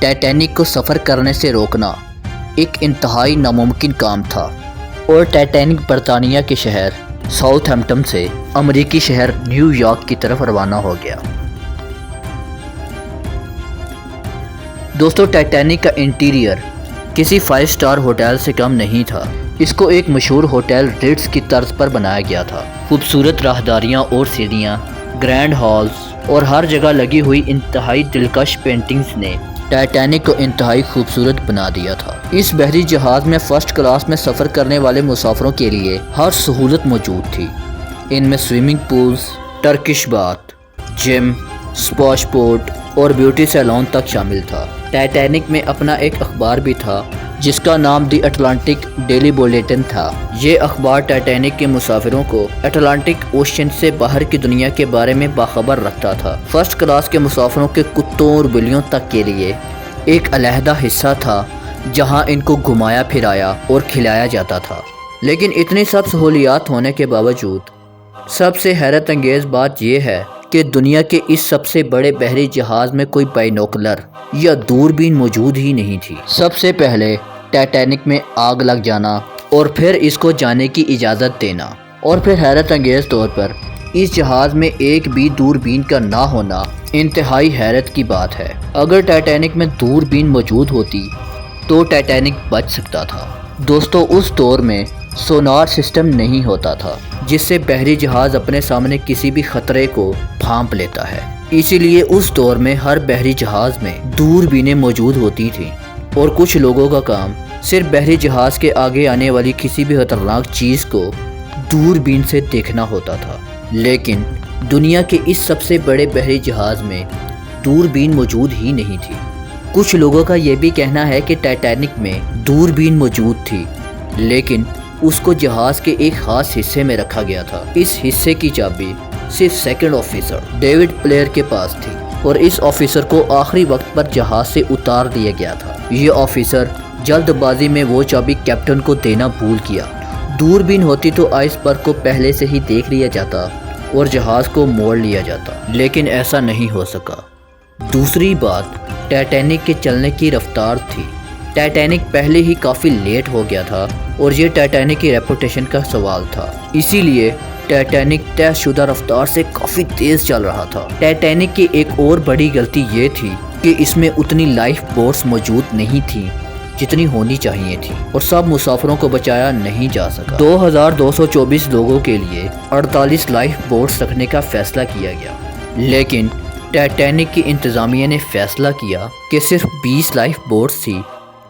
Titanic کو سفر کرنے سے روکنا ایک انتہائی ناممکن کام تھا اور ٹائٹینک برطانیہ کے شہر ساؤتھ ہیمپٹن سے امریکی شہر نیو یارک کی طرف روانہ ہو گیا۔ دوستو، ٹائٹینک کا انٹیریئر کسی 5 سٹار ہوٹل سے کم نہیں تھا۔ اس کو ایک مشہور ہوٹل ریٹز کی طرز پر بنایا گیا تھا۔ خوبصورت راہداریاں اور سیڑھیاں، گرینڈ ہالز اور ہر جگہ لگی ہوئی انتہائی دلکش پینٹنگز نے ٹائٹینک کو انتہائی خوبصورت بنا دیا تھا۔ اس بحری جہاز میں فرسٹ کلاس میں سفر کرنے والے مسافروں کے لیے ہر سہولت موجود تھی۔ ان میں سوئمنگ پولز، ٹرکش باتھ، جم، سپا سپورٹ اور بیوٹی سیلون تک شامل تھا۔ ٹائٹینک میں اپنا ایک اخبار بھی تھا جس کا نام دی اٹلانٹک ڈیلی بولیٹن تھا۔ یہ اخبار ٹائٹینک کے مسافروں کو اٹلانٹک اوشین سے باہر کی دنیا کے بارے میں باخبر رکھتا تھا۔ فرسٹ کلاس کے مسافروں کے کتوں اور بلیوں تک کے لیے ایک علیحدہ حصہ تھا جہاں ان کو گھمایا پھرایا اور کھلایا جاتا تھا۔ لیکن اتنی سب سہولیات ہونے کے باوجود سب سے حیرت انگیز بات یہ ہے کہ دنیا کے اس سب سے بڑے بحری جہاز میں کوئی بائنوکولر یا دوربین موجود ہی نہیں تھی۔ سب سے پہلے ٹائٹینک میں آگ لگ جانا اور پھر اس کو جانے کی اجازت دینا، اور پھر حیرت انگیز طور پر اس جہاز میں ایک بھی دوربین کا نہ ہونا انتہائی حیرت کی بات ہے۔ اگر ٹائٹینک میں دوربین موجود ہوتی تو ٹائٹینک بچ سکتا تھا۔ دوستو، اس دور میں سونار سسٹم نہیں ہوتا تھا جس سے بحری جہاز اپنے سامنے کسی بھی خطرے کو بھانپ لیتا ہے۔ اسی لیے اس دور میں ہر بحری جہاز میں دوربینیں موجود ہوتی تھیں اور کچھ لوگوں کا کام صرف بحری جہاز کے آگے آنے والی کسی بھی خطرناک چیز کو دوربین سے دیکھنا ہوتا تھا۔ لیکن دنیا کے اس سب سے بڑے بحری جہاز میں دوربین موجود ہی نہیں تھی۔ کچھ لوگوں کا یہ بھی کہنا ہے کہ ٹائٹینک میں دوربین موجود تھی، لیکن اس کو جہاز کے ایک خاص حصے میں رکھا گیا تھا۔ اس حصے کی چابی صرف سیکنڈ آفیسر ڈیوڈ پلیئر کے پاس تھی اور اس آفیسر کو آخری وقت پر جہاز سے اتار دیا گیا تھا۔ یہ آفیسر جلد بازی میں وہ چابی کیپٹن کو دینا بھول گیا۔ دوربین ہوتی تو آئس برگ کو پہلے سے ہی دیکھ لیا جاتا اور جہاز کو موڑ لیا جاتا، لیکن ایسا نہیں ہو سکا۔ دوسری بات ٹائٹینک کے چلنے کی رفتار تھی۔ ٹائٹینک پہلے ہی کافی لیٹ ہو گیا تھا اور یہ ٹائٹینک کی ریپوٹیشن کا سوال تھا، اسی لیے ٹائٹینک طے شدہ رفتار سے کافی تیز چل رہا تھا۔ ٹائٹینک کی ایک اور بڑی غلطی یہ تھی کہ اس میں اتنی لائف بوٹس موجود نہیں تھیں جتنی ہونی چاہیے تھی اور سب مسافروں کو بچایا نہیں جا سکا۔ 2224 لوگوں کے لیے 48 لائف بوٹس رکھنے کا فیصلہ کیا گیا، لیکن ٹائٹینک کی انتظامیہ نے فیصلہ کیا کہ صرف 20 لائف بوٹس ہی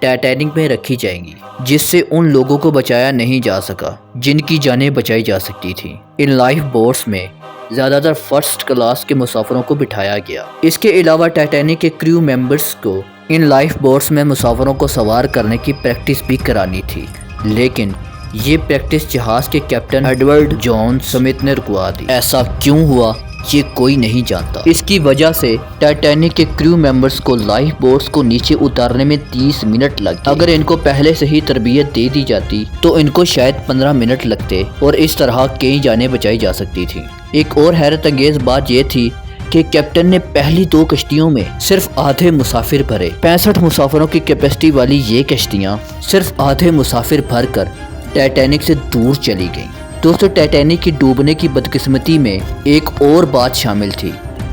ٹائٹینک میں رکھی جائیں گی، جس سے ان لوگوں کو بچایا نہیں جا سکا جن کی جانیں بچائی جا سکتی تھیں۔ ان لائف بوٹس میں زیادہ تر فرسٹ کلاس کے مسافروں کو بٹھایا گیا۔ اس کے علاوہ ٹائٹینک کے کریو ممبرز کو ان لائف بوٹس میں مسافروں کو سوار کرنے کی پریکٹس بھی کرانی تھی، لیکن یہ پریکٹس جہاز کے کیپٹن ایڈورڈ جون سمتھ نے رکوا دی۔ ایسا کیوں ہوا یہ کوئی نہیں جانتا۔ اس کی وجہ سے ٹائٹینک کے کریو ممبرز کو لائف بوٹس کو نیچے اتارنے میں 30 منٹ لگ گئے۔ اگر ان کو پہلے سے ہی تربیت دے دی جاتی تو ان کو شاید 15 منٹ لگتے اور اس طرح کئی جانیں بچائی جا سکتی تھیں۔ ایک اور حیرت انگیز بات یہ تھی کہ کیپٹن نے پہلی 2 کشتیوں میں صرف آدھے مسافر بھرے۔ 65 مسافروں کی کیپیسٹی والی یہ کشتیاں صرف آدھے مسافر بھر کر ٹائٹینک سے دور چلی گئیں۔ دوستو، ٹائٹینک کی ڈوبنے کی بدقسمتی میں ایک اور بات شامل تھی۔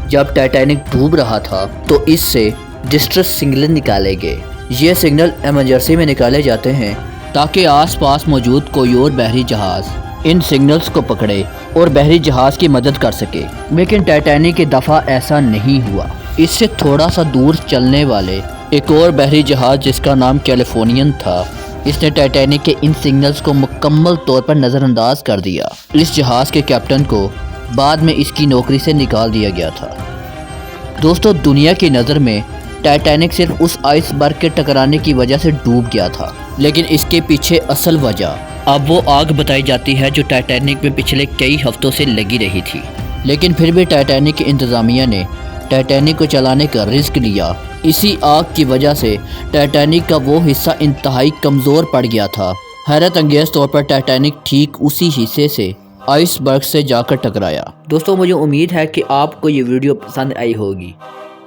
جب ٹائٹینک ڈوب رہا تھا تو اس سے ڈسٹریس سگنل نکالے گئے۔ یہ سگنل ایمرجنسی میں نکالے جاتے ہیں تاکہ آس پاس موجود کوئی اور بحری جہاز ان سگنلز کو پکڑے اور بحری جہاز کی مدد کر سکے، لیکن ٹائٹینک کی دفعہ ایسا نہیں ہوا۔ اس سے تھوڑا سا دور چلنے والے ایک اور بحری جہاز جس کا نام کیلیفورنین تھا، اس نے ٹائٹینک کے ان سگنلز کو مکمل طور پر نظر انداز کر دیا۔ اس جہاز کے کیپٹن کو بعد میں اس کی نوکری سے نکال دیا گیا تھا۔ دوستو، دنیا کی نظر میں ٹائٹینک صرف اس آئس برگ کے ٹکرانے کی وجہ سے ڈوب گیا تھا، لیکن اس کے پیچھے اصل وجہ اب وہ آگ بتائی جاتی ہے جو ٹائٹینک میں پچھلے کئی ہفتوں سے لگی رہی تھی۔ لیکن پھر بھی ٹائٹینک کی انتظامیہ نے ٹائٹینک کو چلانے کا رسک لیا۔ اسی آگ کی وجہ سے ٹائٹینک کا وہ حصہ انتہائی کمزور پڑ گیا تھا۔ حیرت انگیز طور پر ٹائٹینک ٹھیک اسی حصے سے آئس برگ سے جا کر ٹکرایا۔ دوستو، مجھے امید ہے کہ آپ کو یہ ویڈیو پسند آئی ہوگی۔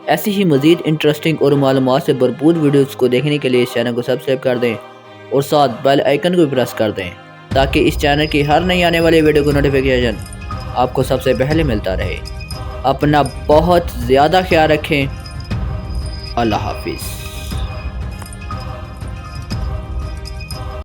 ایسی ہی مزید انٹرسٹنگ اور معلومات سے بھرپور ویڈیوز کو دیکھنے کے لیے اس چینل کو سبسکرائب کر دیں اور ساتھ بیل آئیکن کو پریس کر دیں تاکہ اس چینل کی ہر نئی آنے والی ویڈیو کو نوٹیفیکیشن آپ کو سب سے پہلے ملتا رہے۔ اپنا بہت زیادہ خیال رکھیں۔ اللہ حافظ۔